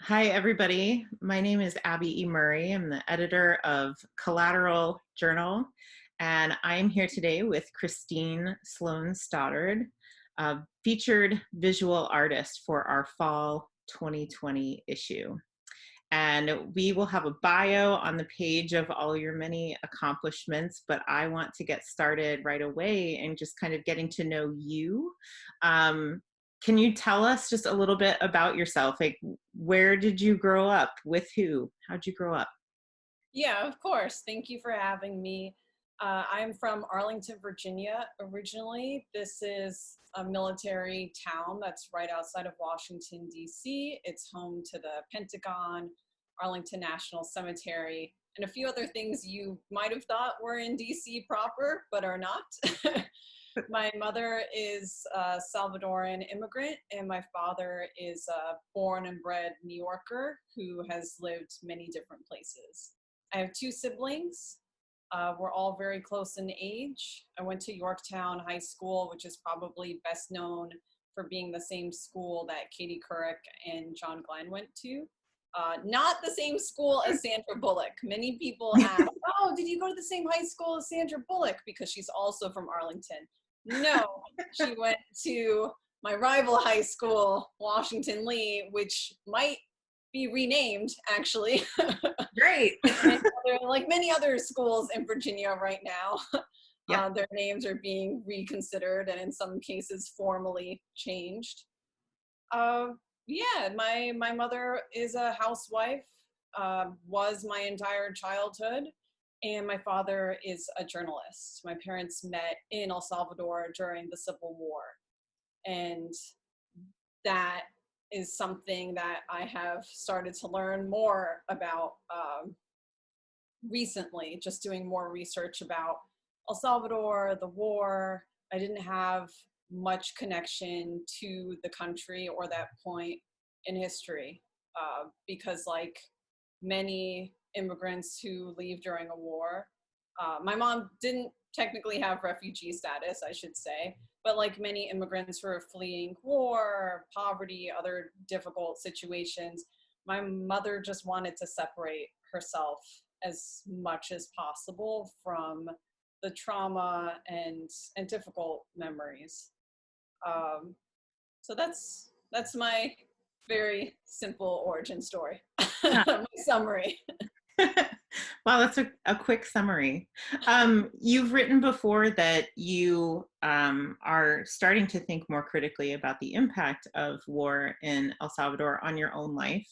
Hi, everybody. My name is Abby E. Murray. I'm the editor of Collateral Journal, and I'm here today with Christine Sloan Stoddard, a featured visual artist for our fall 2020 issue. And we will have a bio on the page of all your many accomplishments, but I want to get started right away and just kind of getting to know you. Can you tell us just a little bit about yourself? Like, where did you grow up? With who? How'd you grow up? Yeah, of course. Thank you for having me. I'm from Arlington, Virginia originally. This is a military town that's right outside of Washington, D.C. It's home to the Pentagon, Arlington National Cemetery, and a few other things you might have thought were in D.C. proper, but are not. My mother is a Salvadoran immigrant, and my father is a born and bred New Yorker who has lived many different places. I have two siblings. We're all very close in age. I went to Yorktown High School, which is probably best known for being the same school that Katie Couric and John Glenn went to. Not the same school as Sandra Bullock. Many people ask, oh, did you go to the same high school as Sandra Bullock? Because she's also from Arlington. No, she went to my rival high school, Washington Lee, which might be renamed, actually. Great. Like many other schools in Virginia right now, Yeah. their names are being reconsidered and in some cases formally changed. Uh, yeah, my mother is a housewife, was my entire childhood, and my father is a journalist. My parents met in El Salvador during the Civil War, and that is something that I have started to learn more about recently, just doing more research about El Salvador, the war. I didn't have much connection to the country or that point in history because, like many immigrants who leave during a war, my mom didn't technically have refugee status, I should say, but like many immigrants who are fleeing war, poverty, other difficult situations, my mother just wanted to separate herself as much as possible from the trauma and difficult memories. Um, so that's my very simple origin story, my summary. Wow, that's a quick summary. You've written before that you are starting to think more critically about the impact of war in El Salvador on your own life,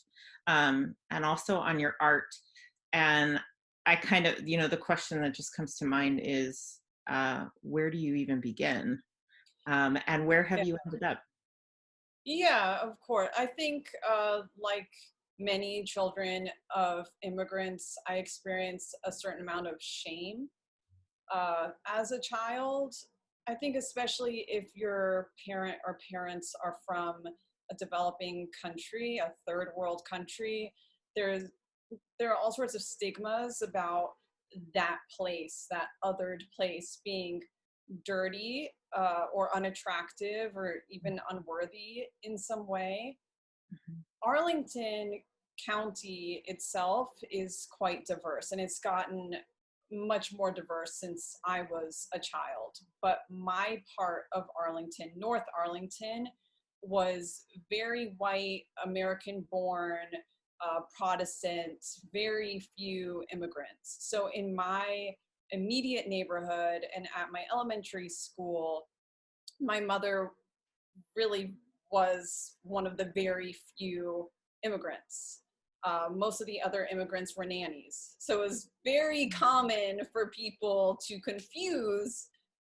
and also on your art. And I kind of, the question that just comes to mind is, where do you even begin? And where have Yeah. you ended up? Yeah, of course. I think like many children of immigrants, I experienced a certain amount of shame as a child. I think especially if your parent or parents are from a developing country, a third world country, there's there are all sorts of stigmas about that place, that othered place being dirty or unattractive or even unworthy in some way. Mhm. Arlington County itself is quite diverse, and it's gotten much more diverse since I was a child. But my part of Arlington, North Arlington, was very white, American born, Protestant, very few immigrants. So in my immediate neighborhood and at my elementary school, my mother really was one of the very few immigrants. Most of the other immigrants were nannies. So it was very common for people to confuse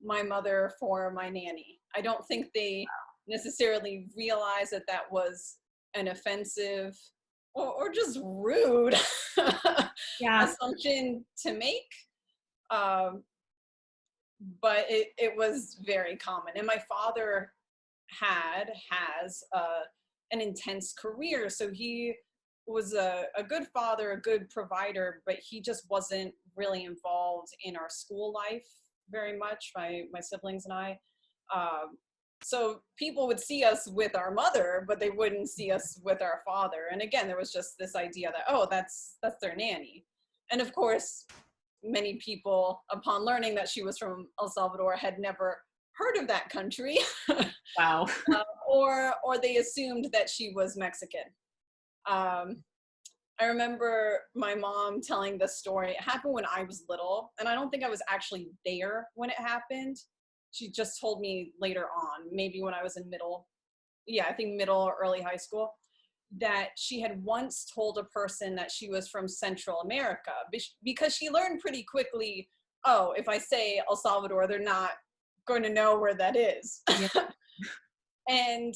my mother for my nanny. I don't think they necessarily realized that that was an offensive or just rude Yeah. assumption to make. Um, but it was very common. And my father has an intense career. So he was a good father, a good provider, but he just wasn't really involved in our school life very much, my siblings and I. So people would see us with our mother, but they wouldn't see us with our father. And again, there was just this idea that, oh, that's their nanny. And of course, many people, upon learning that she was from El Salvador, had never heard of that country, Wow. or they assumed that she was Mexican. Um, I remember my mom telling this story. It happened when I was little, and I don't think I was actually there when it happened. She just told me later on, maybe when I was in I think middle or early high school, that she had once told a person that she was from Central America, because she learned pretty quickly, oh, if I say El Salvador, they're not going to know where that is. Yeah. And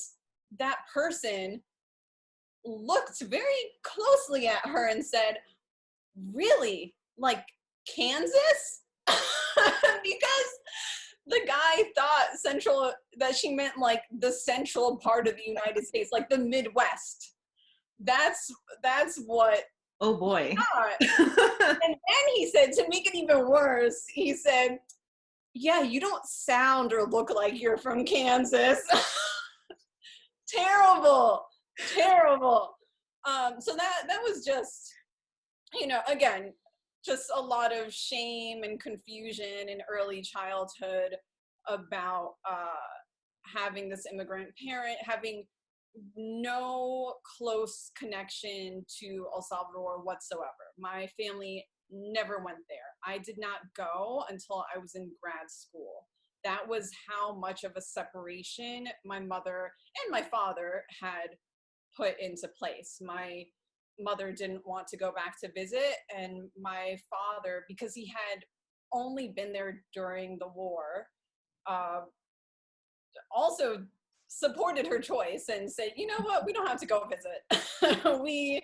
that person looked very closely at her and said, really? Like Kansas? Because the guy thought that she meant like the central part of the United States, like the Midwest. That's what Oh boy. he thought. And then he said, to make it even worse, he said, yeah, you don't sound or look like you're from Kansas. Terrible. So that was just, again, just a lot of shame and confusion in early childhood about having this immigrant parent, having no close connection to El Salvador whatsoever. My family never went there. I did not go until I was in grad school. That was how much of a separation my mother and my father had put into place. My mother didn't want to go back to visit, and my father, because he had only been there during the war, also supported her choice and said, you know what, we don't have to go visit. We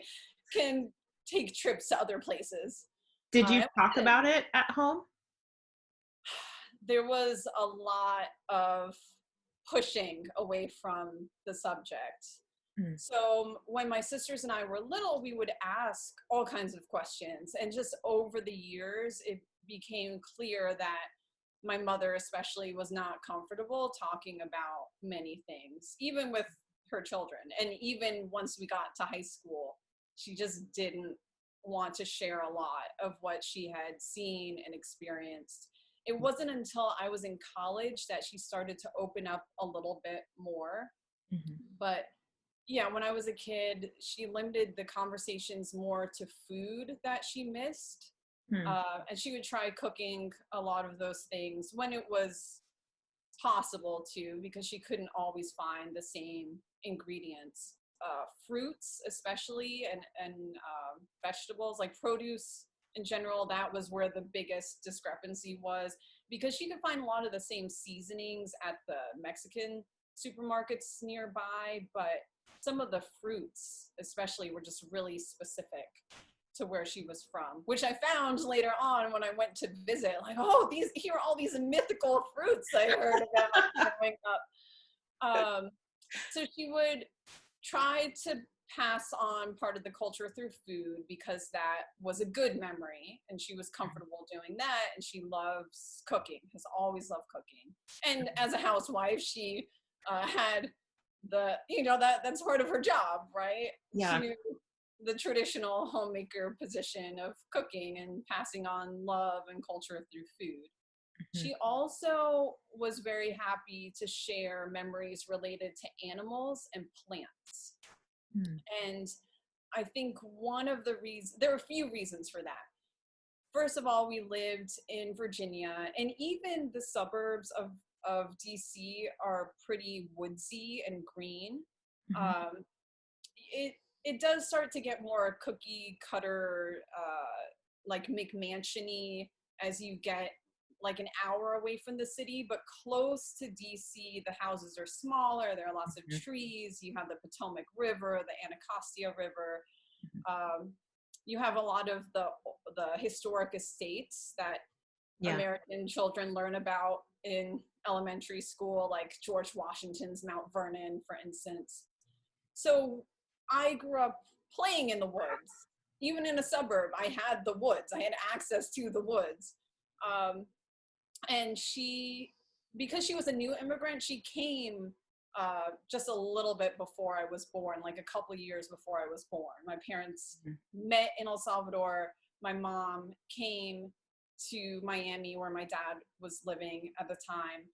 can take trips to other places. Did you talk about it at home? There was a lot of pushing away from the subject. So when my sisters and I were little, we would ask all kinds of questions. And just over the years, it became clear that my mother especially was not comfortable talking about many things, even with her children. And even once we got to high school, she just didn't want to share a lot of what she had seen and experienced. It wasn't until I was in college that she started to open up a little bit more. But yeah, when I was a kid, she limited the conversations more to food that she missed. And she would try cooking a lot of those things when it was possible to, because she couldn't always find the same ingredients. Fruits especially, and vegetables, like produce in general, that was where the biggest discrepancy was, because she could find a lot of the same seasonings at the Mexican supermarkets nearby, but some of the fruits especially were just really specific to where she was from, which I found later on when I went to visit, like, oh, here are all these mythical fruits I heard about growing up. So she would try to pass on part of the culture through food, because that was a good memory and she was comfortable doing that, and she loves cooking, has always loved cooking. And as a housewife, she had that's part of her job, right? Yeah. She knew the traditional homemaker position of cooking and passing on love and culture through food. She also was very happy to share memories related to animals and plants. And I think one of the reasons, there are a few reasons for that. First of all, we lived in Virginia, and even the suburbs of DC are pretty woodsy and green. It does start to get more cookie cutter, like McMansion-y as you get like an hour away from the city, but close to DC, the houses are smaller. There are lots of trees. You have the Potomac River, the Anacostia River. You have a lot of the historic estates that American children learn about in elementary school, like George Washington's Mount Vernon, for instance. So I grew up playing in the woods. Even in a suburb, I had the woods. I had access to the woods. And she because she was a new immigrant, she came just a little bit before I was born, like a couple years before I was born. My parents met in El Salvador. My mom came to Miami where my dad was living at the time,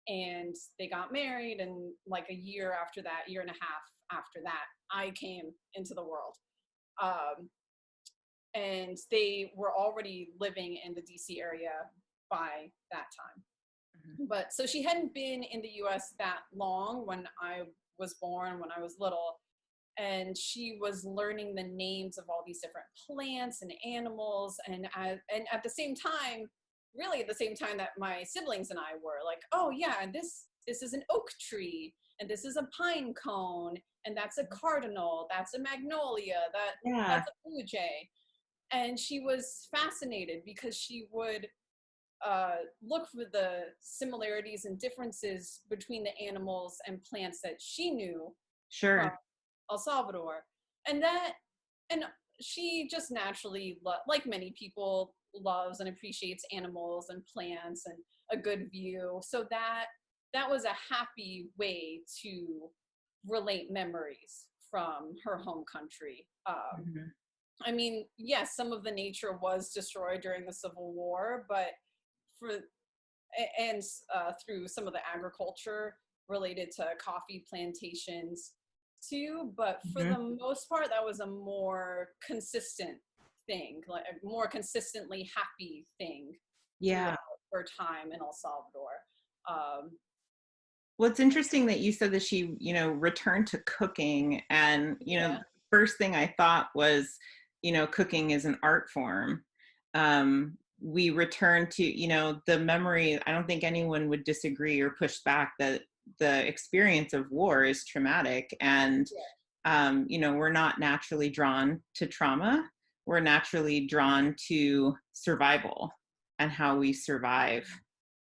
and they got married, and like a year after that, year and a half after that, I came into the world. And they were already living in the DC area by that time. But so she hadn't been in the US that long when I was born, when I was little. And she was learning the names of all these different plants and animals. And at the same time, really at the same time that my siblings and I were like, oh yeah, this is an oak tree, and this is a pine cone, and that's a cardinal, that's a magnolia, Yeah, that's a blue jay. And she was fascinated because she would look for the similarities and differences between the animals and plants that she knew from sure. El Salvador. And she just naturally, like many people, loves and appreciates animals and plants and a good view. So that was a happy way to relate memories from her home country. Mhm. I mean, yes, some of the nature was destroyed during the Civil War, but for and through some of the agriculture related to coffee plantations too. But for Mhm. the most part, that was a more consistent thing, like a more consistently happy thing throughout Yeah. her time in El Salvador. Um, Well, it's interesting that you said that she, returned to cooking. And, yeah, the first thing I thought was, cooking is an art form. We return to, the memory. I don't think anyone would disagree or push back that the experience of war is traumatic. And, yeah, we're not naturally drawn to trauma. We're naturally drawn to survival and how we survive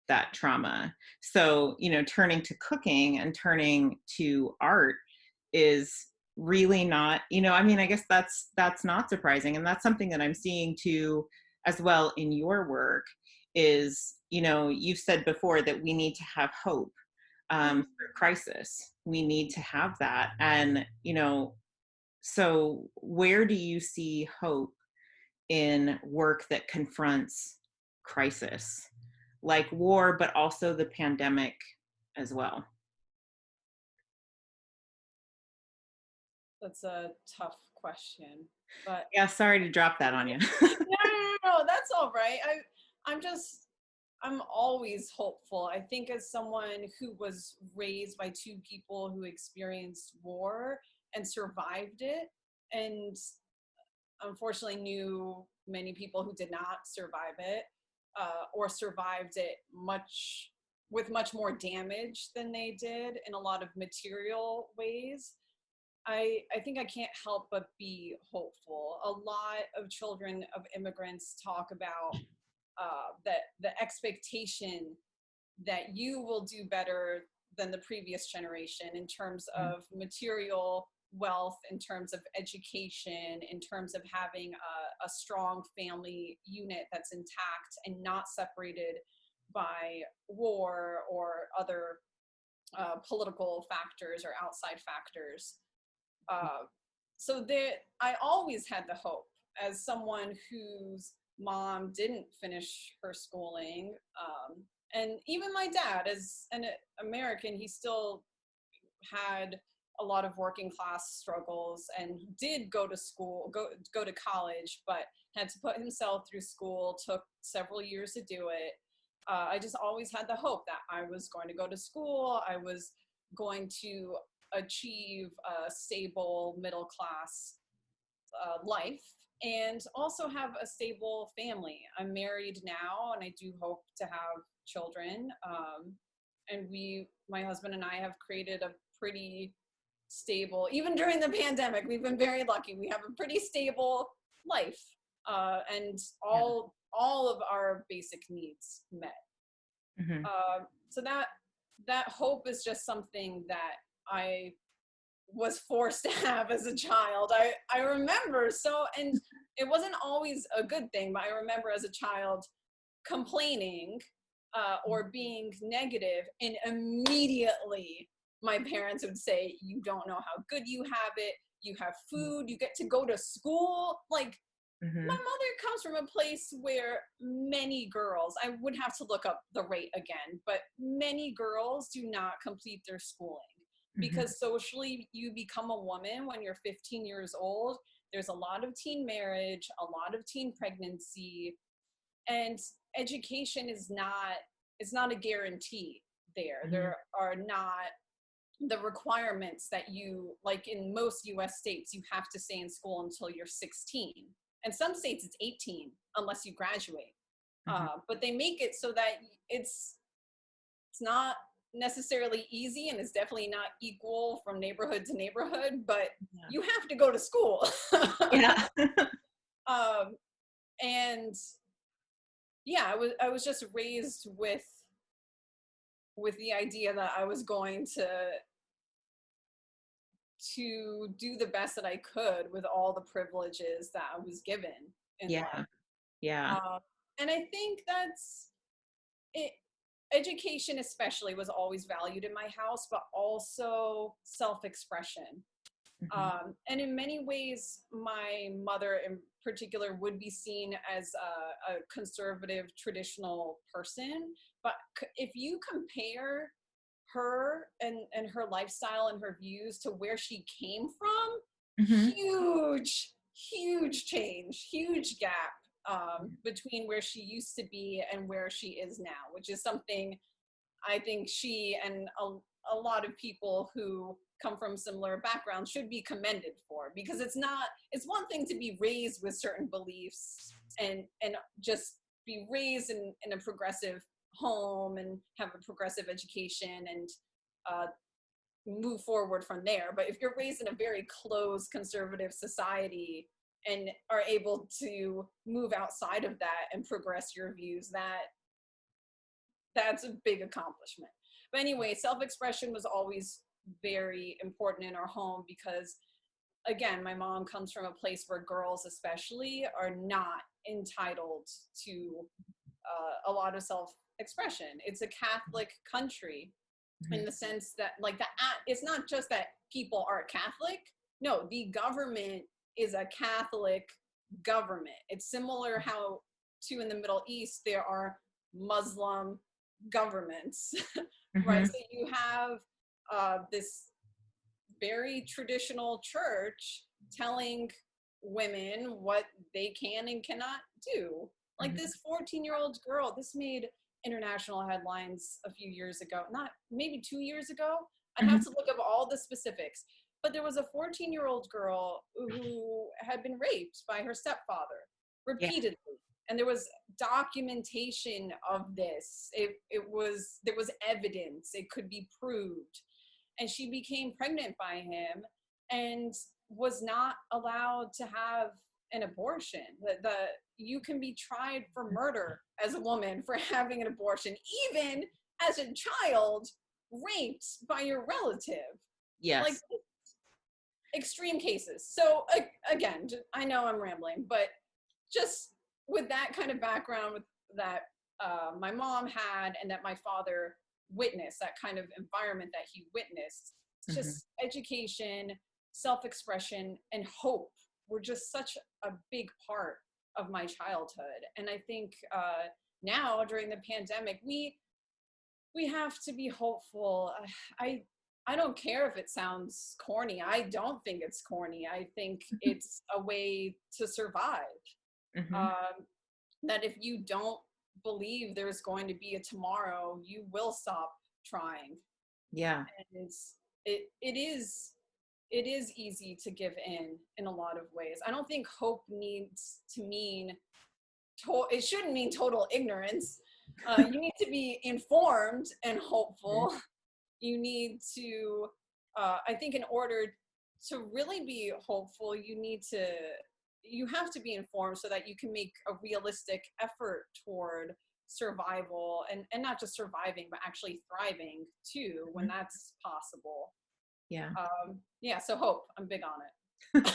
that trauma. So, turning to cooking and turning to art is really not, I mean, I guess that's not surprising. And that's something that I'm seeing too as well in your work is, you've said before that we need to have hope through crisis. We need to have that. And, so where do you see hope in work that confronts crisis, like war, but also the pandemic as well? that's a tough question, but Yeah, sorry to drop that on you. no, that's all right. I'm just, I'm always hopeful. I think as someone who was raised by two people who experienced war and survived it, and unfortunately knew many people who did not survive it, or survived it with much more damage than they did in a lot of material ways. I think I can't help but be hopeful. A lot of children of immigrants talk about that the expectation that you will do better than the previous generation in terms of material wealth, in terms of education, in terms of having a strong family unit that's intact and not separated by war or other political factors or outside factors. Uh, so there, I always had the hope as someone whose mom didn't finish her schooling. And even my dad, as an American, he still had a lot of working class struggles and did go to school, go to college, but had to put himself through school, took several years to do it. I just always had the hope that I was going to go to school, I was going to achieve a stable middle class life and also have a stable family. I'm married now and I do hope to have children. And my husband and I have created a pretty stable, even during the pandemic, we've been very lucky. We have a pretty stable life, and Yeah. all of our basic needs met. Mhm. So that hope is just something that I was forced to have as a child. I remember and it wasn't always a good thing, but I remember as a child complaining or being negative, and immediately my parents would say, you don't know how good you have it. You have food, you get to go to school. Like, my mother comes from a place where many girls, I would have to look up the rate again, but many girls do not complete their schooling because socially you become a woman when you're 15 years old. There's a lot of teen marriage, a lot of teen pregnancy, and education is not, it's not a guarantee there. There are not the requirements that you, like in most US states, you have to stay in school until you're 16. And some states it's 18 unless you graduate. But they make it so that it's not necessarily easy, and it's definitely not equal from neighborhood to neighborhood, but you have to go to school. Yeah. And yeah, I was just raised with the idea that I was going to do the best that I could with all the privileges that I was given in life. Yeah. And I think that's it. Education especially was always valued in my house, but also self-expression. And in many ways, my mother in particular would be seen as a conservative, traditional person. But if you compare her and her lifestyle and her views to where she came from, huge change, huge gap between where she used to be and where she is now, which is something I think she and a lot of people who come from similar backgrounds should be commended for, because it's one thing to be raised with certain beliefs and just be raised in a progressive home and have a progressive education and move forward from there. But if you're raised in a very closed conservative society and are able to move outside of that and progress your views, that's a big accomplishment. But anyway, self-expression was always very important in our home because, again, my mom comes from a place where girls especially are not entitled to a lot of self-expression. It's a Catholic country in the sense that, like, it's not just that people are Catholic. No, the government is a Catholic government. It's similar how to in the Middle East there are Muslim governments, right? So you have this very traditional church telling women what they can and cannot do. Like this 14-year-old girl, this made international headlines a few years ago, not maybe 2 years ago. I'd have to look up all the specifics, but there was a 14-year-old girl who had been raped by her stepfather repeatedly. And there was documentation of this. There was evidence. It could be proved. And she became pregnant by him and was not allowed to have an abortion. You can be tried for murder as a woman for having an abortion, even as a child raped by your relative. Yes. Like, extreme cases. So again, I know I'm rambling, but just with that kind of background that my mom had and that my father witnessed, that kind of environment that he witnessed, just education, self-expression, and hope were just such a big part of my childhood. And I think now during the pandemic, we have to be hopeful. I don't care if it sounds corny. I don't think it's corny. I think it's a way to survive. That if you don't believe there's going to be a tomorrow, you will stop trying. Yeah. And it is easy to give in a lot of ways. I don't think hope needs to mean, it shouldn't mean total ignorance. You need to be informed and hopeful. You need to, I think in order to really be hopeful, you have to be informed so that you can make a realistic effort toward survival and not just surviving, but actually thriving too, when that's possible. Yeah. So hope, I'm big on it.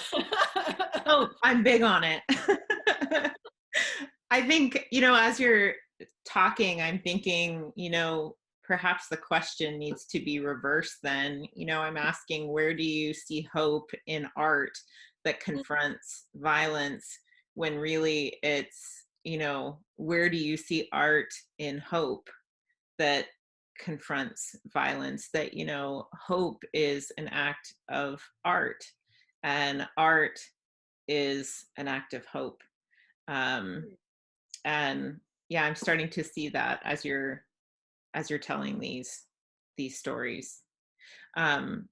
Oh, I'm big on it. I think, as you're talking, I'm thinking, perhaps the question needs to be reversed then. I'm asking, where do you see hope in art that confronts violence, when really it's, where do you see art in hope that confronts violence? That, hope is an act of art, and art is an act of hope. Um, and yeah, I'm starting to see that as you're telling these stories. Um,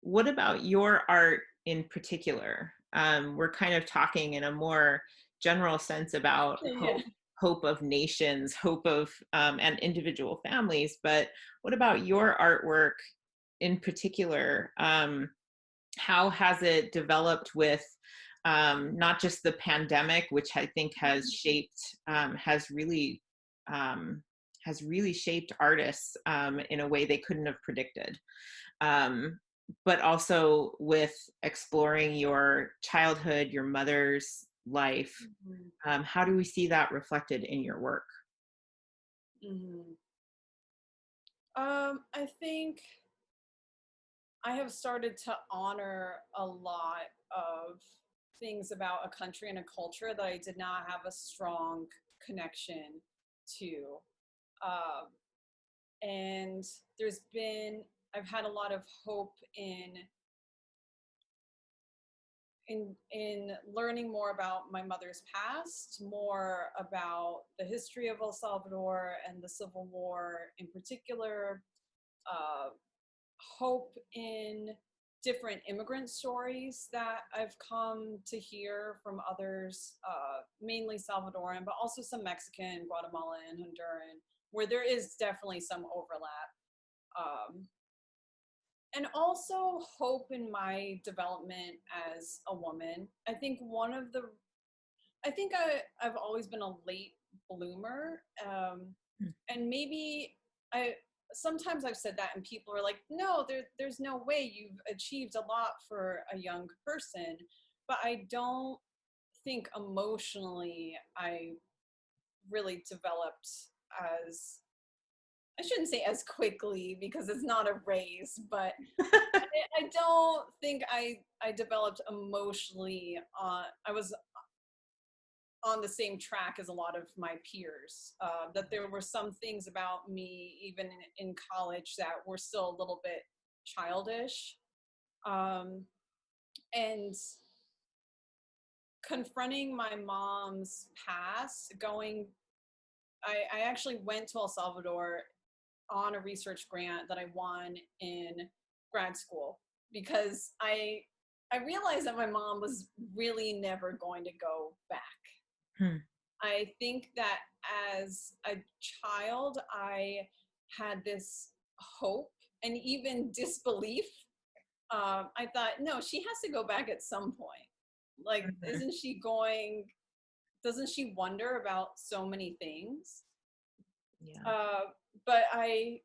what about your art in particular? We're kind of talking in a more general sense about Yeah. hope of nations, hope of and individual families. But what about your artwork in particular? How has it developed with not just the pandemic, which I think has shaped, um, has really shaped artists in a way they couldn't have predicted, um, but also with exploring your childhood, your mother's life. Mhm. How do we see that reflected in your work? Mhm. I think I have started to honor a lot of things about a country and a culture that I did not have a strong connection to. Um, and I've had a lot of hope in learning more about my mother's past, more about the history of El Salvador and the Civil War in particular, uh, hope in different immigrant stories that I've come to hear from others, mainly Salvadoran, but also some Mexican, Guatemalan, Honduran, where there is definitely some overlap. Um, and also hope in my development as a woman. I've always been a late bloomer, and maybe I sometimes I've said that, and people are like, "No, there's no way you've achieved a lot for a young person." But I don't think emotionally I really developed as I shouldn't say as quickly because it's not a race, but I don't think I developed emotionally. I was on the same track as a lot of my peers. That there were some things about me, even in college, that were still a little bit childish. Um, and confronting my mom's past, I actually went to El Salvador on a research grant that I won in grad school because I realized that my mom was really never going to go back. Hmm. I think that as a child, I had this hope and even disbelief. I thought, no, she has to go back at some point. Like, Mhm. doesn't she wonder about so many things? Yeah. Uh,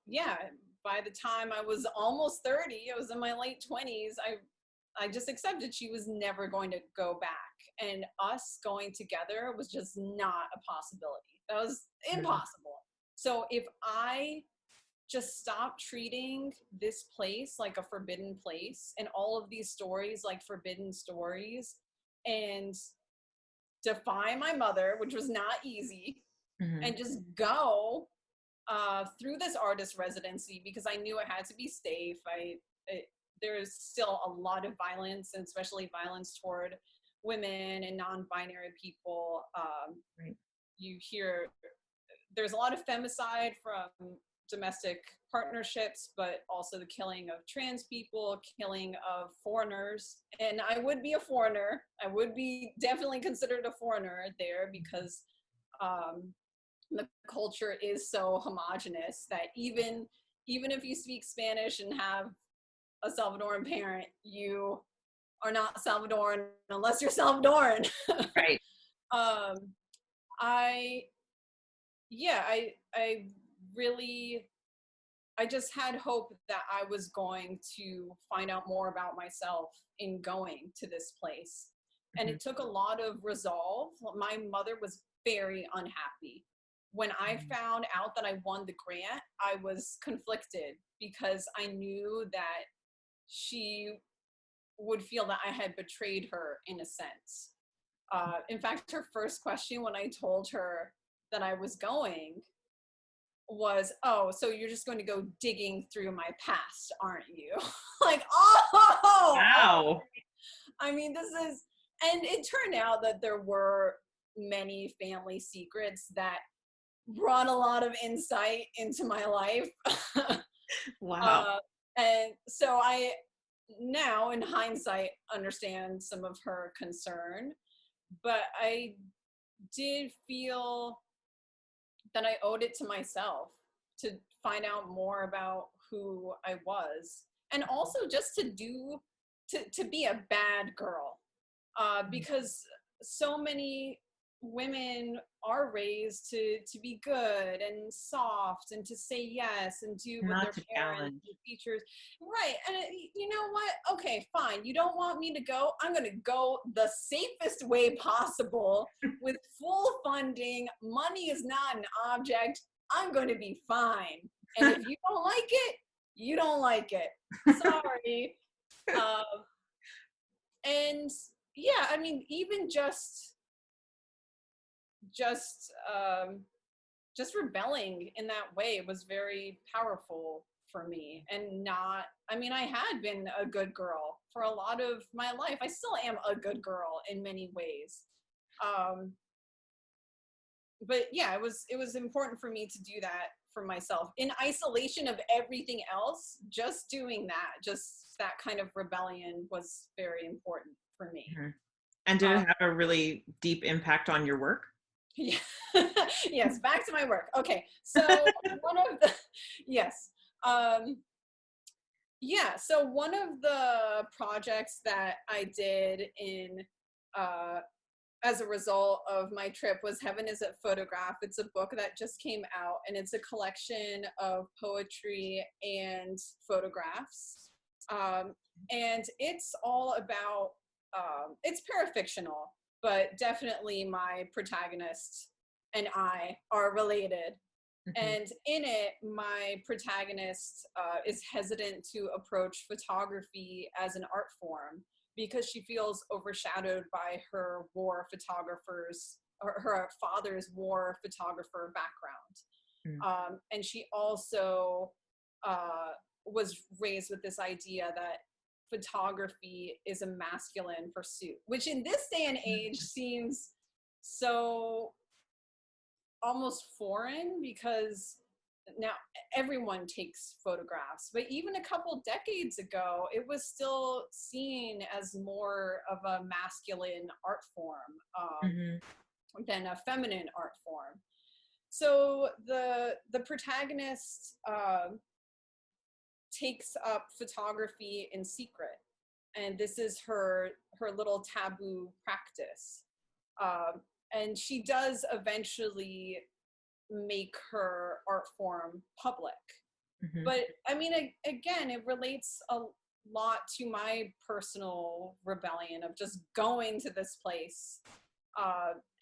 yeah, by the time I was almost 30, I was in my late 20s, I just accepted she was never going to go back. And us going together was just not a possibility. That was Mhm. impossible. So if I just stop treating this place like a forbidden place and all of these stories like forbidden stories and defy my mother, which was not easy, Mhm. and just go through this artist residency because I knew it had to be safe. There's still a lot of violence, and especially violence toward women and non-binary people. Right. You hear there's a lot of femicide from domestic partnerships, but also the killing of trans people, killing of foreigners. And I would be a foreigner. I would be definitely considered a foreigner there because um, the culture is so homogenous that even if you speak Spanish and have a Salvadoran parent, you are not Salvadoran unless you're Salvadoran. Right. um, I yeah, I really I just had hope that I was going to find out more about myself in going to this place. And Mhm. it took a lot of resolve. My mother was very unhappy When I found out that I won the grant, I was conflicted because I knew that she would feel that I had betrayed her in a sense. In fact, her first question when I told her that I was going was, "Oh, so you're just going to go digging through my past, aren't you?" Like, oh, Wow. I mean, and it turned out that there were many family secrets that brought a lot of insight into my life. Wow. uh, and so I now, in hindsight, understand some of her concern, but I did feel that I owed it to myself to find out more about who I was, and also just to be a bad girl, because so many women are raised to be good and soft and to say yes and do what Not their to parents challenge. and teachers, right? And you know what, okay, fine, you don't want me to go, I'm going to go the safest way possible with full funding. Money is not an object. I'm going to be fine, and if you don't like it, you don't like it, sorry. um, and yeah, I mean, even just um, just rebelling in that way was very powerful for me. And not, I mean, I had been a good girl for a lot of my life. I still am a good girl in many ways. Um, but yeah, it was important for me to do that for myself in isolation of everything else. Just doing that, just that kind of rebellion was very important for me. Mhm. And did it Um, have a really deep impact on your work? Yeah. Yes, back to my work. Okay. So one of the yes. Um yeah, so one of the projects that I did in uh as a result of my trip was Heaven is a Photograph. It's a book that just came out, and it's a collection of poetry and photographs. Um, and it's all about, it's parafictional, but definitely my protagonist and I are related. Mhm. And in it, my protagonist is hesitant to approach photography as an art form because she feels overshadowed by her war photographers, or her father's war photographer background. Mm. And she also uh, was raised with this idea that photography is a masculine pursuit, which in this day and age seems so almost foreign, because now everyone takes photographs, but even a couple decades ago it was still seen as more of a masculine art form, Mhm. than a feminine art form. So the protagonist takes up photography in secret, and this is her little taboo practice. um, and she does eventually make her art form public. Mhm. But I mean, again, it relates a lot to my personal rebellion of just going to this place,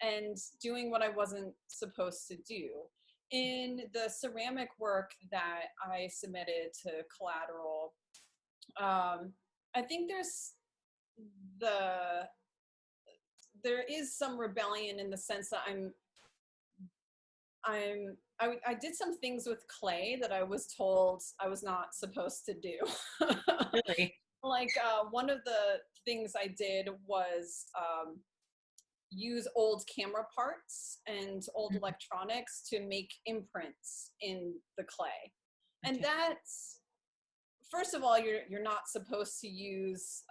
and doing what I wasn't supposed to do. In the ceramic work that I submitted to Collateral, I think the there is some rebellion in the sense that I did some things with clay that I was told I was not supposed to do. Really? Like, one of the things I did was use old camera parts and old Mhm. electronics to make imprints in the clay. And Okay. that's, first of all, you're not supposed to use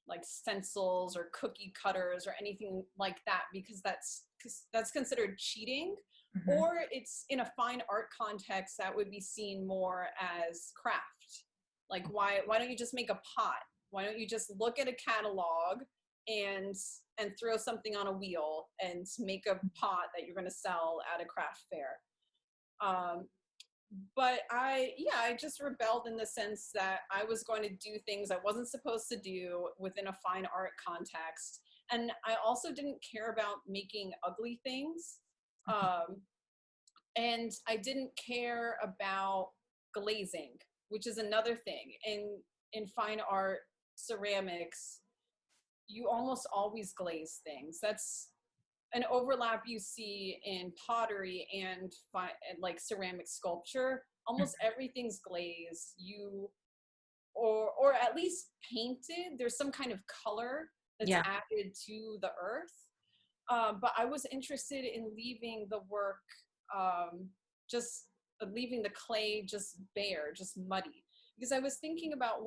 like stencils or cookie cutters or anything like that, because that's considered cheating, Mhm. or it's in a fine art context that would be seen more as craft. Like, why don't you just make a pot? Why don't you just look at a catalog and throw something on a wheel and make a pot that you're going to sell at a craft fair? Um, but I just rebelled in the sense that I was going to do things I wasn't supposed to do within a fine art context. And I also didn't care about making ugly things. Um, And I didn't care about glazing, which is another thing. In fine art, ceramics, you almost always glaze things. That's an overlap you see in pottery and like ceramic sculpture. Almost everything's glazed. Or at least painted. There's some kind of color that's Yeah. added to the earth. But I was interested in leaving the work, just leaving the clay just bare, just muddy. Because I was thinking about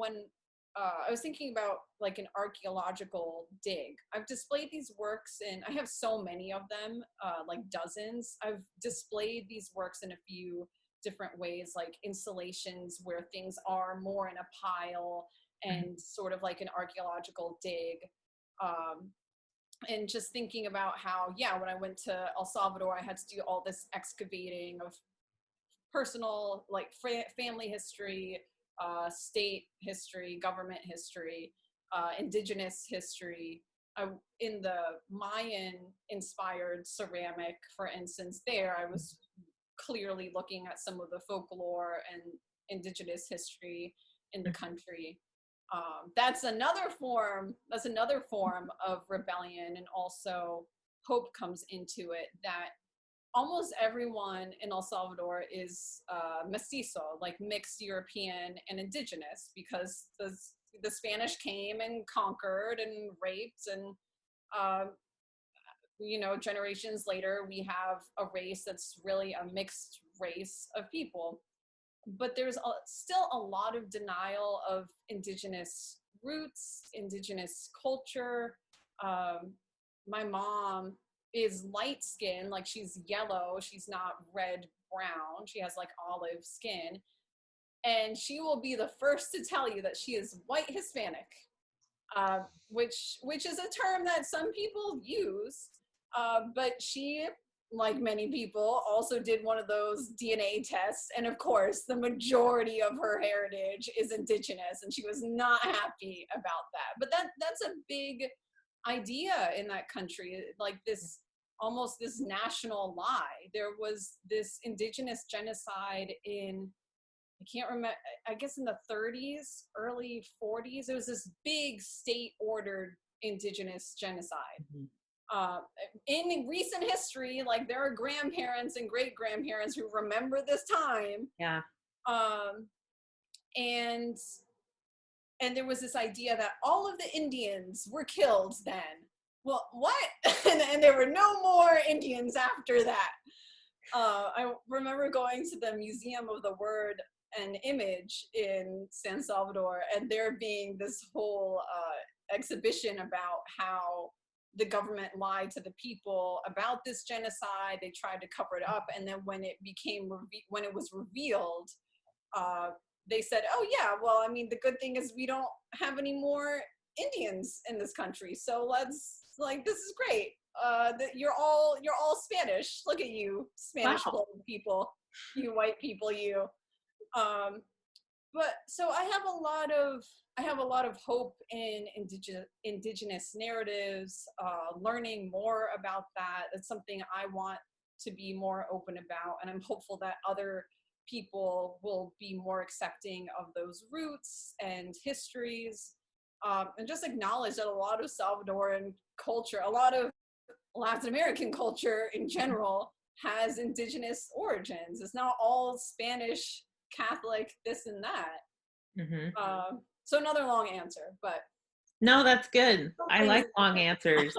like an archaeological dig. I've displayed these works, and I have so many of them, like dozens. I've displayed these works in a few different ways, like installations where things are more in a pile and sort of like an archaeological dig. And just thinking about how, yeah, when I went to El Salvador, I had to do all this excavating of personal, like family history, state history, government history, indigenous history. In the Mayan inspired ceramic, for instance, there I was clearly looking at some of the folklore and indigenous history in the country. That's another form of rebellion, and also hope comes into it, that almost everyone in El Salvador is mestizo, like mixed European and indigenous, because the Spanish came and conquered and raped, and generations later we have a race that's really a mixed race of people. But there's still a lot of denial of indigenous roots, indigenous culture. My mom is light skinned, like she's yellow, she's not red brown, she has like olive skin, and she will be the first to tell you that she is white Hispanic, which is a term that some people use, but she, like many people, also did one of those DNA tests, and of course the majority of her heritage is indigenous, and she was not happy about that. But that's a big idea in that country, like this, almost this national lie. There was this indigenous genocide in, I can't remember, I guess in the 30s, early 40s. It was this big state ordered indigenous genocide. In recent history, like there are grandparents and great grandparents who remember this time. Yeah. And there was this idea that all of the Indians were killed then. Well, what? and there were no more Indians after that. I remember going to the Museum of the Word and Image in San Salvador, and there being this whole exhibition about how the government lied to the people about this genocide. They tried to cover it up, and then when it was revealed, they said, "Oh yeah, well, I mean, the good thing is we don't have any more Indians in this country, so let's, like, this is great. You're all Spanish. Look at you, Spanish people, you white people, you." But so I have a lot of hope in indigenous narratives, learning more about that. That's something I want to be more open about, and I'm hopeful that other people will be more accepting of those roots and histories, and just acknowledge that a lot of Salvadoran culture, a lot of Latin American culture in general, has indigenous origins. It's not all Spanish, Catholic, this and that. So another long answer, but no, that's good. I like long answers.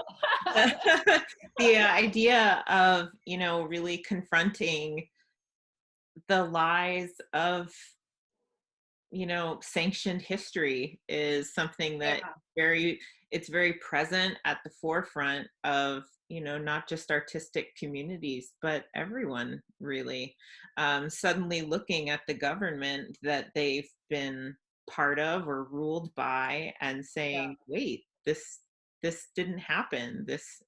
The idea of, really confronting the lies of, sanctioned history is something that it's very present at the forefront of, not just artistic communities, but everyone really, suddenly looking at the government that they've been part of or ruled by and saying, wait, this didn't happen.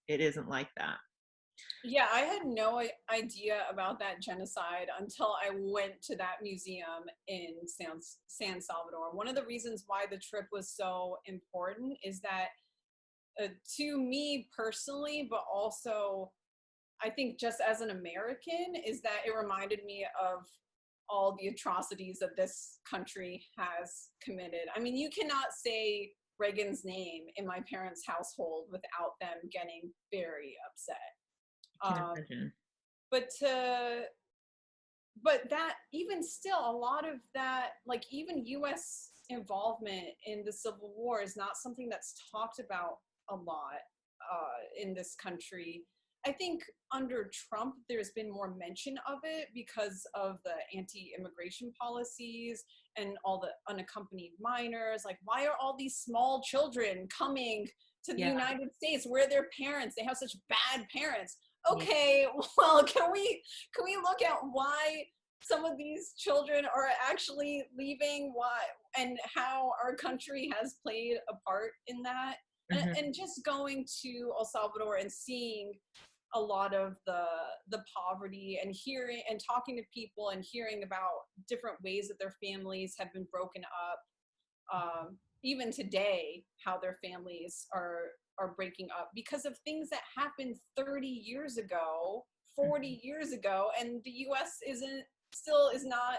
It isn't like that. Yeah, I had no idea about that genocide until I went to that museum in San Salvador. One of the reasons why the trip was so important is that, to me personally, but also I think just as an American is that it reminded me of all the atrocities that this country has committed. I mean, you cannot say Reagan's name in my parents' household without them getting very upset. Can Um, imagine. but to but that even still, a lot of that, like even US involvement in the Civil War is not something that's talked about a lot in this country. I think under Trump, there's been more mention of it because of the anti-immigration policies and all the unaccompanied minors. Like, why are all these small children coming to the Yeah. United States? Where are their parents? They have such bad parents. Yeah. Okay, well, can we look at why some of these children are actually leaving, why and how our country has played a part in that, Hmm. and just going to El Salvador and seeing a lot of the poverty and hearing and talking to people and hearing about different ways that their families have been broken up, even today how their families are breaking up because of things that happened 30 years ago, 40 years ago, and the US is not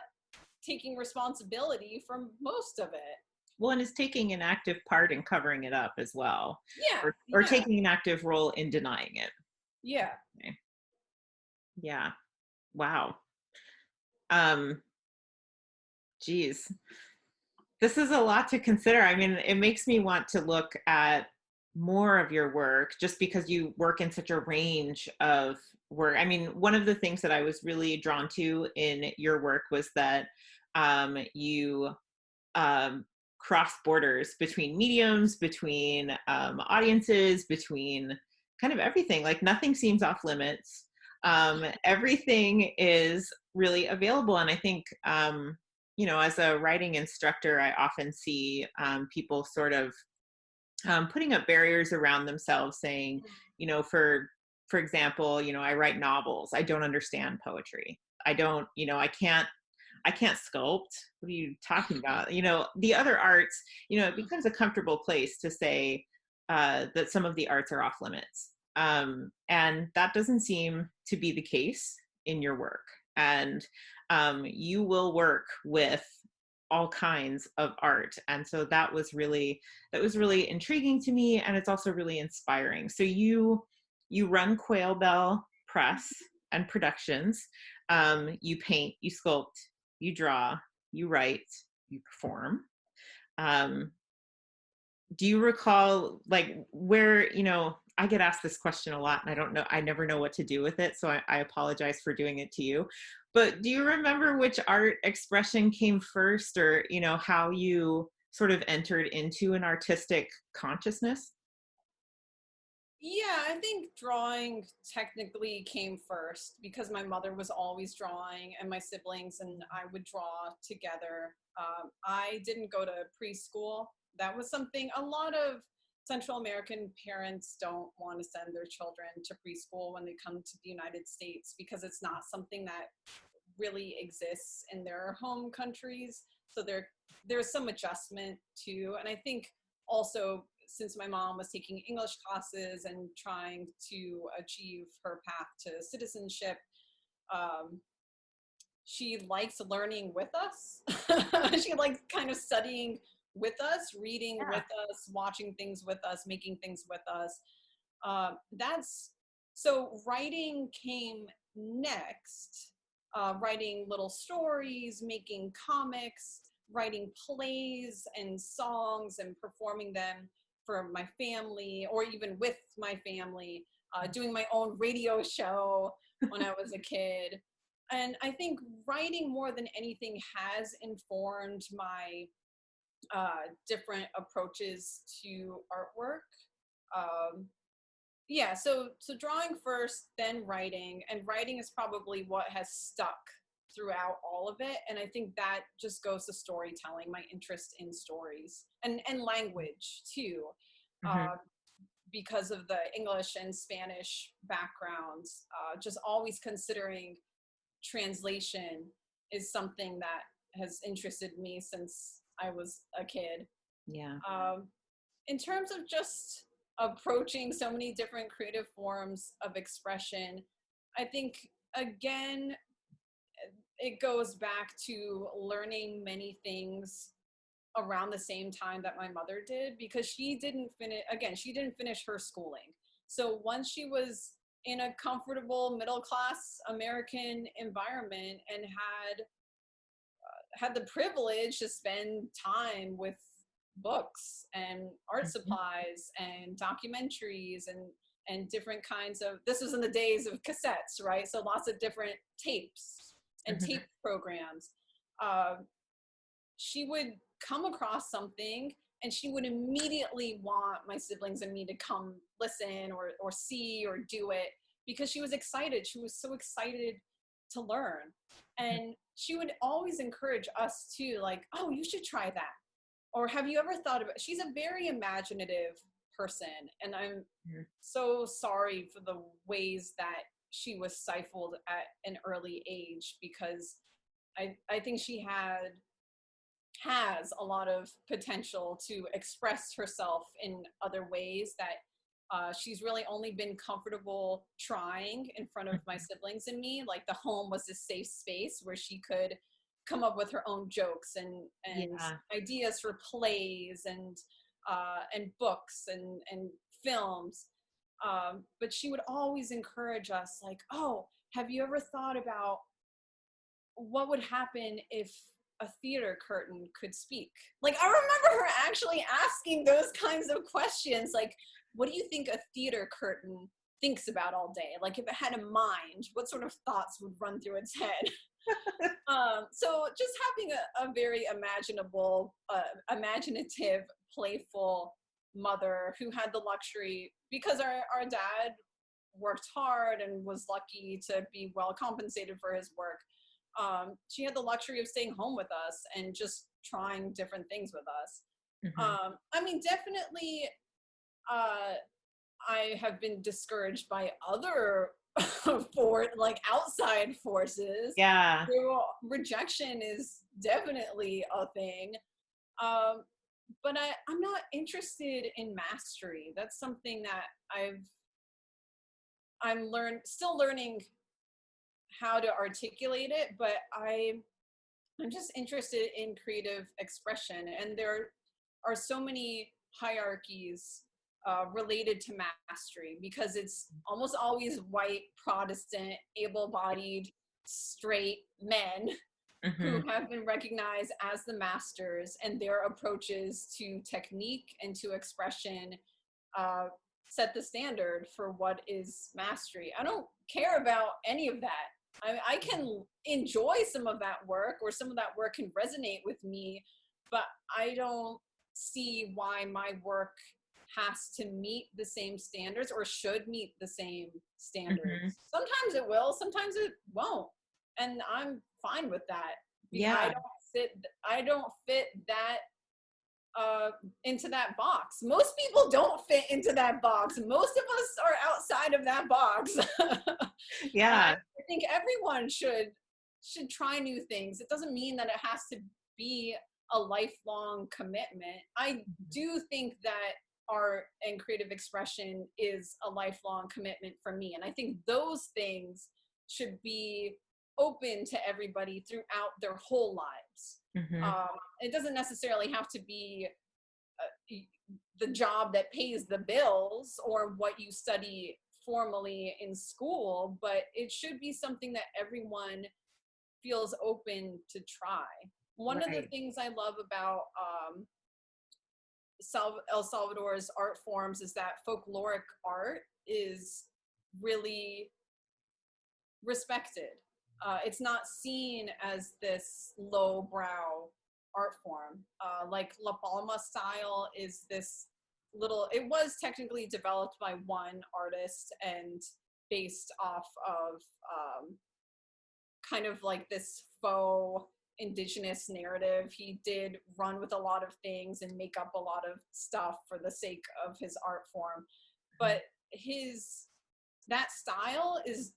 taking responsibility for most of it. Well, and is taking an active part in covering it up as well, Yeah, or yeah, taking an active role in denying it. yeah. Okay. Yeah. Wow. Um, geez. This is a lot to consider. I mean, it makes me want to look at more of your work just because you work in such a range of work. I mean, one of the things that I was really drawn to in your work was that you um, cross borders between mediums, between audiences, between kind of everything. Like nothing seems off limits. Everything is really available. And I think, as a writing instructor, I often see people sort of putting up barriers around themselves, saying, for example, I write novels. I don't understand poetry. I don't, I can't sculpt. What are you talking about? The other arts, it becomes a comfortable place to say that some of the arts are off limits. And that doesn't seem to be the case in your work. And you will work with all kinds of art. And so that was really intriguing to me. And it's also really inspiring. So you run Quail Bell Press and Productions. You paint, you sculpt, you draw, you write, you perform. Um, do you recall like where, I get asked this question a lot and I never know what to do with it. So I apologize for doing it to you. But do you remember which art expression came first, or, how you sort of entered into an artistic consciousness? Yeah, I think drawing technically came first because my mother was always drawing and my siblings and I would draw together. I didn't go to preschool. That was something a lot of Central American parents don't want to send their children to preschool when they come to the United States because it's not something that really exists in their home countries. So there's some adjustment too. And I think also since my mom was taking English classes and trying to achieve her path to citizenship, um, she likes learning with us. She likes kind of studying with us, reading Yeah. with us, watching things with us, making things with us. That's so writing came next. Writing little stories, making comics, writing plays and songs and performing them for my family or even with my family, doing my own radio show when I was a kid. And I think writing more than anything has informed my different approaches to artwork. Um, yeah, so drawing first, then writing, and writing is probably what has stuck throughout all of it. And I think that just goes to storytelling, my interest in stories and language too, Hmm. uh, because of the English and Spanish backgrounds. Just always considering translation is something that has interested me since I was a kid. Yeah. Um, in terms of just approaching so many different creative forms of expression, I think, again, it goes back to learning many things around the same time that my mother did, because she didn't finish her schooling. So once she was in a comfortable middle class American environment and had the privilege to spend time with books and art Mhm. supplies and documentaries and different kinds of, this was in the days of cassettes, right? So lots of different tapes and Mhm. tape programs. uh, she would come across something and she would immediately want my siblings and me to come listen or see or do it, because she was excited. She was so excited to learn. Mhm. And she would always encourage us too, like, oh, you should try that. Or have you ever thought about, she's a very imaginative person. And I'm Mhm. so sorry for the ways that she was stifled at an early age, because I think she has a lot of potential to express herself in other ways that she's really only been comfortable trying in front of my Mhm. siblings and me. Like, the home was a safe space where she could come up with her own jokes and Yeah. ideas for plays and books and films. But she would always encourage us, like, oh, have you ever thought about what would happen if a theater curtain could speak? Like, I remember her actually asking those kinds of questions, like, what do you think a theater curtain thinks about all day? Like, if it had a mind, what sort of thoughts would run through its head? So just having a very imaginative, playful mother who had the luxury, because our dad worked hard and was lucky to be well compensated for his work. She had the luxury of staying home with us and just trying different things with us. Mhm. I mean, definitely, uh, I have been discouraged by other for like outside forces. Yeah. So rejection is definitely a thing. Um, but I'm not interested in mastery. That's something that still learning how to articulate it, but I'm just interested in creative expression. And there are so many hierarchies related to mastery, because it's almost always white, Protestant, able bodied, straight men who Mhm. have been recognized as the masters, and their approaches to technique and to expression uh, set the standard for what is mastery. I don't care about any of that. I can enjoy some of that work, or some of that work can resonate with me, but I don't see why my work has to meet the same standards or should meet the same Mhm. standards. Sometimes it will, sometimes it won't. And I'm fine with that. Yeah. I don't fit that uh, into that box. Most people don't fit into that box. Most of us are outside of that box. And I Yeah. think everyone should try new things. It doesn't mean that it has to be a lifelong commitment. I do think that art and creative expression is a lifelong commitment for me. And I think those things should be open to everybody throughout their whole lives. Mhm. Um, it doesn't necessarily have to be uh, the job that pays the bills or what you study formally in school, but it should be something that everyone feels open to try. One of the Right. things I love about El Salvador's art forms is that folkloric art is really respected. It's not seen as this lowbrow art form. Like La Palma style is this it was technically developed by one artist and based off of kind of like this faux indigenous narrative. He did run with a lot of things and make up a lot of stuff for the sake of his art form. But his that style is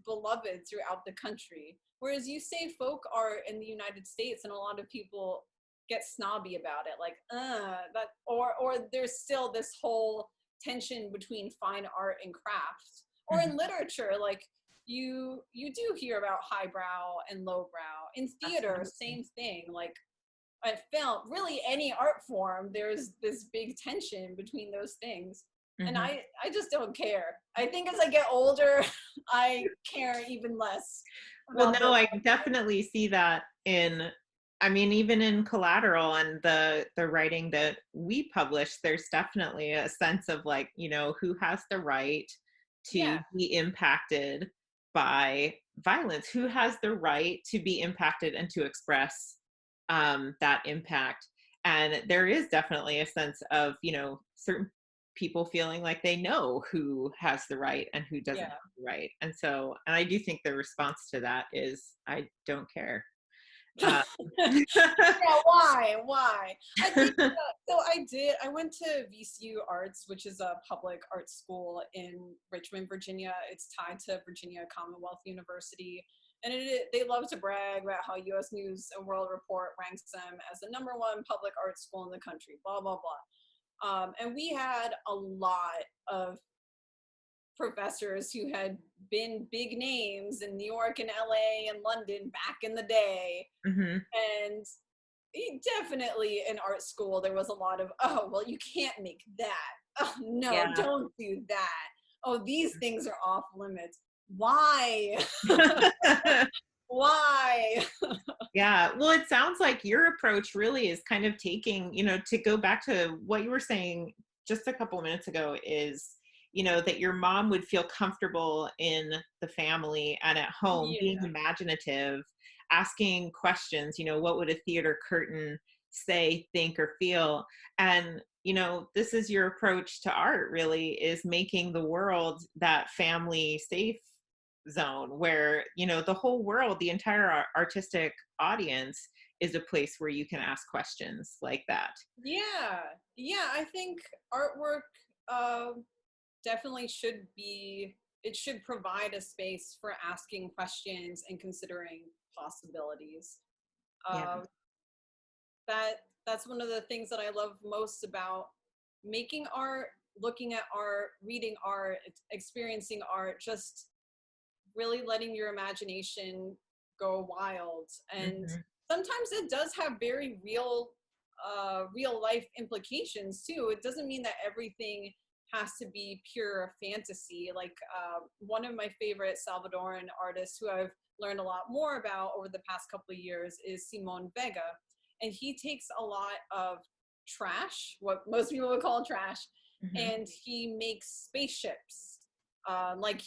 beloved throughout the country. Whereas you say folk art in the United States, and a lot of people get snobby about it, like that, or there's still this whole tension between fine art and craft. Or in Mhm. literature, like you do hear about highbrow and lowbrow. In theater, Absolutely. same thing. Like at film, really any art form, there's this big tension between those things. And Hmm. I just don't care. I think as I get older, I care even less Well, about no, those. I definitely see that in, I mean, even in Collateral and the writing that we publish, there's definitely a sense of like, who has the right to Yeah, be impacted by violence? Who has the right to be impacted and to express that impact? And there is definitely a sense of, certain people feeling like they know who has the right and who doesn't yeah. have the right. And I do think the response to that is, I don't care. Uh, Yeah, why? I think so. I went to VCU Arts, which is a public art school in Richmond, Virginia. It's tied to Virginia Commonwealth University, and they love to brag about how U.S. News and World Report ranks them as the #1 public art school in the country. Blah blah blah. And we had a lot of professors who had been big names in New York and LA and London back in the day. mhm. And definitely in art school, there was a lot of, oh, well, you can't make that. Oh, no, Yeah. don't do that. Oh, these things are off limits. Why? Why? Yeah. Well, it sounds like your approach really is kind of taking, to go back to what you were saying just a couple of minutes ago is, that your mom would feel comfortable in the family and at home being Yeah, imaginative, asking questions, what would a theater curtain say, think, or feel? And, this is your approach to art really, is making the world that family safe zone where, the whole world, the entire artistic audience is a place where you can ask questions like that. yeah, yeah. I think artwork uh, definitely should be. It should provide a space for asking questions and considering possibilities. Yeah. Um, that's one of the things that I love most about making art, looking at art, reading art, experiencing art, just really letting your imagination go wild. And Hmm. sometimes it does have very real life implications too. It doesn't mean that everything has to be pure fantasy. Like one of my favorite Salvadoran artists who I've learned a lot more about over the past couple of years is Simon Vega. And he takes a lot of trash, what most people would call trash, Hmm. and he makes spaceships. Like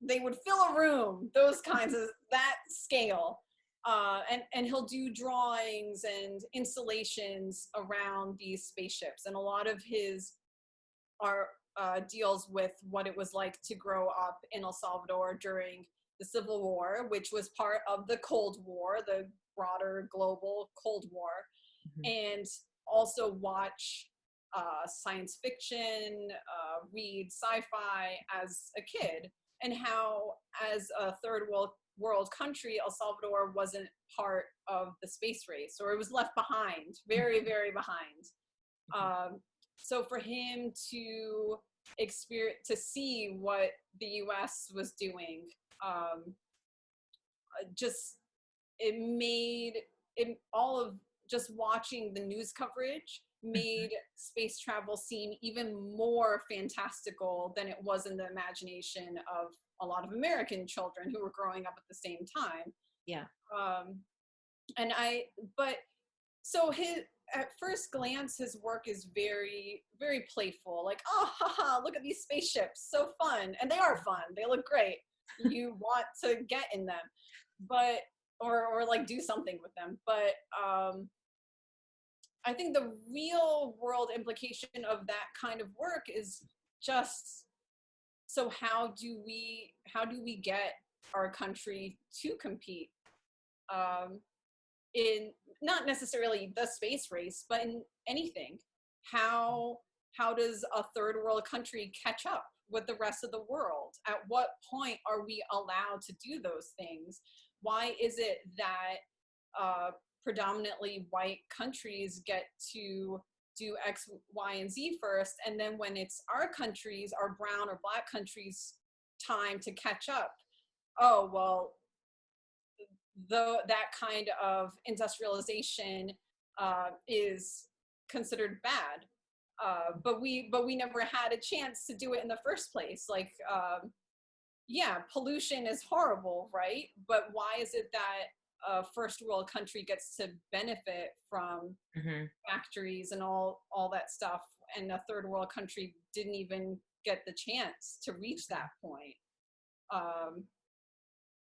they would fill a room, those kinds of that scale. And he'll do drawings and installations around these spaceships. And a lot of his art deals with what it was like to grow up in El Salvador during the Civil War, which was part of the Cold War, the broader global Cold War, Hmm. and also watch science fiction, read sci-fi as a kid, and how as a world country, El Salvador wasn't part of the space race, or it was left behind, very behind. Um, so for him to see what the U.S. was doing, just it made it all of just watching the news coverage Hmm. made space travel seem even more fantastical than it was in the imagination of a lot of American children who were growing up at the same time. Yeah. Um, and I, but so his at first glance, his work is very playful. Like, oh, haha, look at these spaceships, so fun, and they are fun. They look great. You want to get in them, but or like do something with them. But I think the real world implication of that kind of work is just so how do we get our country to compete um, in not necessarily the space race, but in anything? How how does a third world country catch up with the rest of the world? At what point are we allowed to do those things? Why is it that uh, predominantly white countries get to do X, Y, and Z first, and then when it's our countries, our brown or black countries' time to catch up, oh, well, that kind of industrialization is considered bad. But we never had a chance to do it in the first place. Like, yeah, pollution is horrible, right? But why is it that a first world country gets to benefit from Hmm. factories and all that stuff, and a third world country didn't even get the chance to reach that point? Um,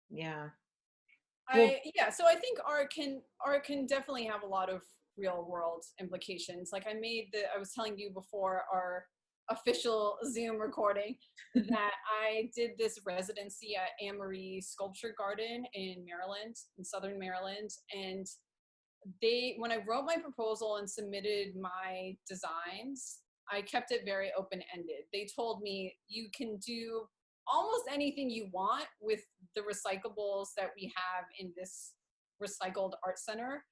Yeah. Well, so I think art can definitely have a lot of real world implications. Like I was telling you before our official Zoom recording that I did this residency at Amory Sculpture Garden in Maryland, in Southern Maryland, and when I wrote my proposal and submitted my designs, I kept it very open ended. They told me you can do almost anything you want with the recyclables that we have in this recycled art center.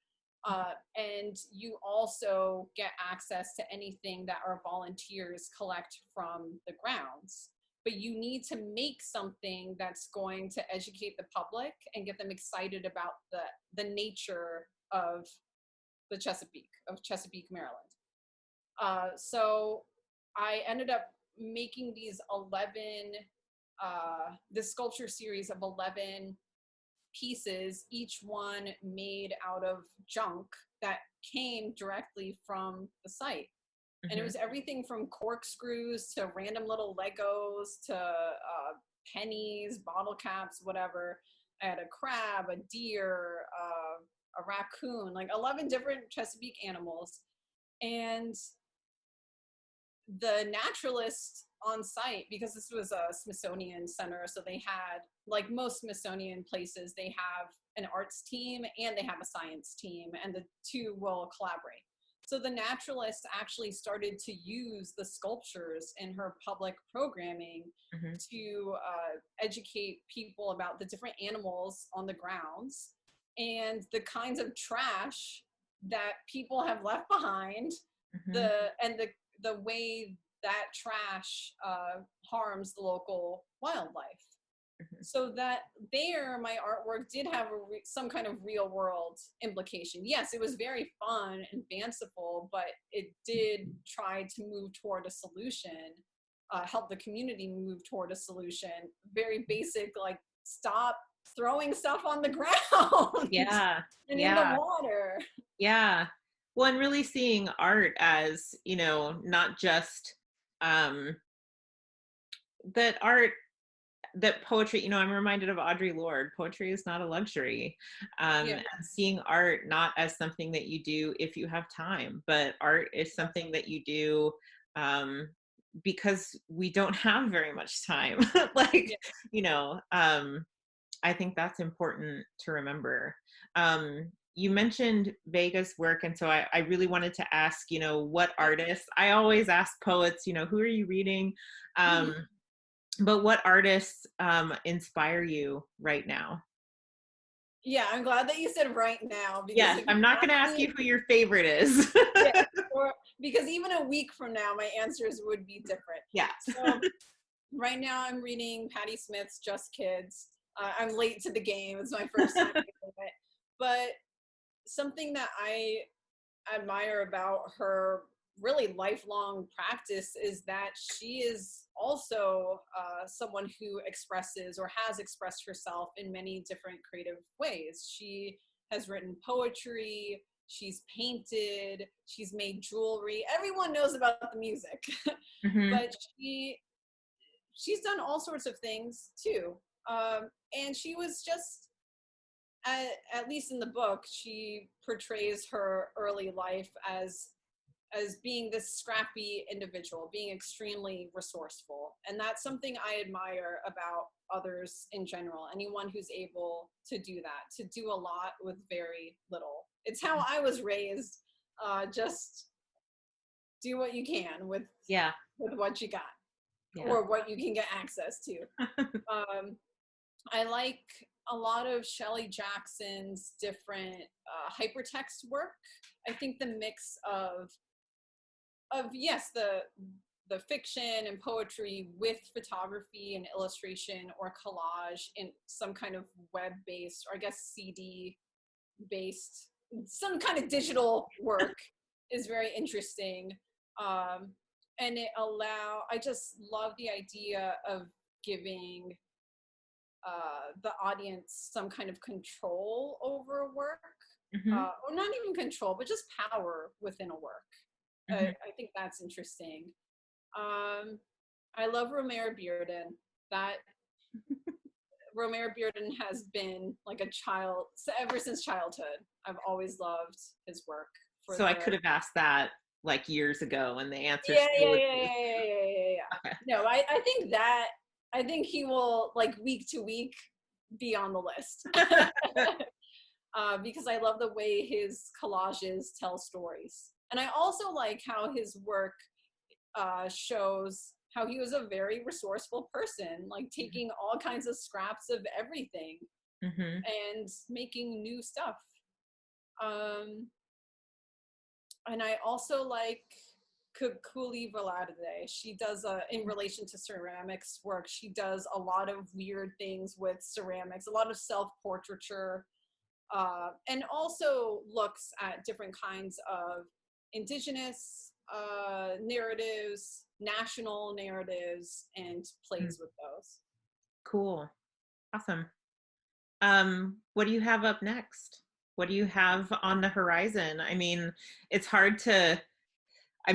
And you also get access to anything that our volunteers collect from the grounds. But you need to make something that's going to educate the public and get them excited about the nature of Chesapeake, Maryland. So I ended up making this sculpture series of 11 pieces, each one made out of junk that came directly from the site. And it hmm was everything from corkscrews to random little Legos to pennies, bottle caps, whatever. I had a crab, a deer, a raccoon, like 11 different Chesapeake animals. And the naturalist on site, because this was a Smithsonian center, so they had, like most Smithsonian places, they have an arts team and they have a science team, and the two will collaborate. So the naturalist actually started to use the sculptures in her public programming hmm to educate people about the different animals on the grounds and the kinds of trash that people have left behind, hmm the way that trash harms the local wildlife. hmm So that there, my artwork did have some kind of real world implication. Yes, it was very fun and fanciful, but it did try to move toward a solution, help the community move toward a solution. Very basic, like stop throwing stuff on the ground Yeah. and in the Yeah. water. Yeah. Well, and really seeing art as, not just um, that art, that poetry, I'm reminded of Audre Lorde. Poetry is not a luxury. Yeah, And seeing art not as something that you do if you have time, but art is yeah, something that you do um, because we don't have very much time. Like, yeah. I think that's important to remember. You mentioned Vega's work, and so I really wanted to ask, what artists, I always ask poets, who are you reading? Mhm. Um, but what artists inspire you right now? Yeah, I'm glad that you said right now, because Yes, if you I'm not going to ask ask me, you who your favorite is. yeah, or because even a week from now, my answers would be different. Yeah. So right now, I'm reading Patti Smith's Just Kids. I'm late to the game; it's my first time reading it. But something that I admire about her really lifelong practice is that she is also someone who expresses or has expressed herself in many different creative ways. She has written poetry, she's painted, she's made jewelry. Everyone knows about the music, hmm but she's done all sorts of things too. And she was just at least in the book, she portrays her early life as being this scrappy individual, being extremely resourceful. And that's something I admire about others in general. Anyone who's able to do that, to do a lot with very little. It's how I was raised. Just do what you can Yeah. with what you got Yeah. or what you can get access to. Um, I like a lot of Shelley Jackson's different hypertext work. I think the mix of yes, the fiction and poetry with photography and illustration or collage in some kind of web-based, or I guess CD-based, some kind of digital work is very interesting. And I just love the idea of giving the audience some kind of control over a work, or not even control, but just power within a work. I think that's interesting. I love Romare Bearden. That Romare Bearden has been like a child, ever since childhood. I've always loved his work. So I could have asked that like years ago, and the answer. Yeah. Okay. No, I think he will, like, week to week be on the list. Because I love the way his collages tell stories. And I also like how his work shows how he was a very resourceful person, like taking all kinds of scraps of everything and making new stuff. And I also like Kukuli Veladide. She does, in relation to ceramics work, she does a lot of weird things with ceramics, a lot of self-portraiture, and also looks at different kinds of indigenous narratives, national narratives, and plays with those. Cool. Awesome. What do you have up next? What do you have on the horizon? I mean, it's hard to, I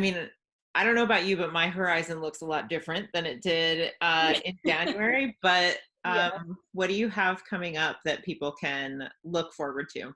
don't know about you, but my horizon looks a lot different than it did in January, but what do you have coming up that people can look forward to?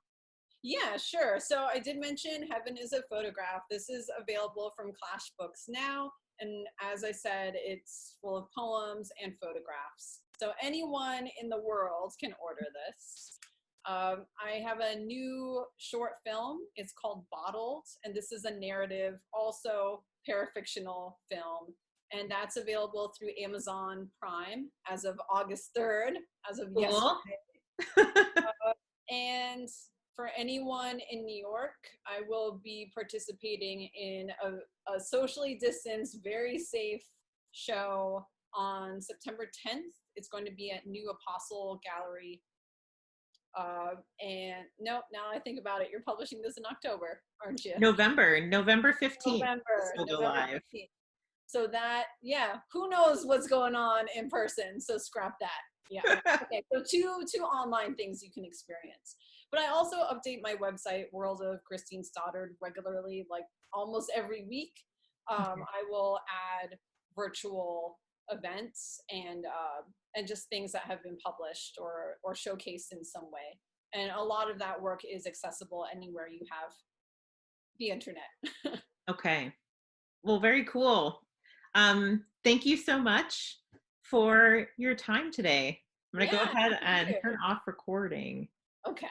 Yeah, sure. So I did mention Heaven is a Photograph. This is available from Clash Books now. And as I said, it's full of poems and photographs. So anyone in the world can order this. I have a new short film. It's called Bottled, and this is a narrative, also parafictional film. And that's available through Amazon Prime as of August 3rd, as of yesterday. And for anyone in New York, I will be participating in a socially distanced, very safe show on September 10th. It's going to be at New Apostle Gallery. And no, now I think about it, you're publishing this in October, aren't you? November 15th. November 15th. So that, yeah, who knows what's going on in person, so scrap that. Yeah. Okay, so two online things you can experience. But I also update my website, World of Christine Stoddard, regularly, like almost every week. I will add virtual events and just things that have been published or showcased in some way. And a lot of that work is accessible anywhere you have the internet. Okay. Well, very cool. Thank you so much for your time today. I'm going to go ahead and turn off recording. Okay.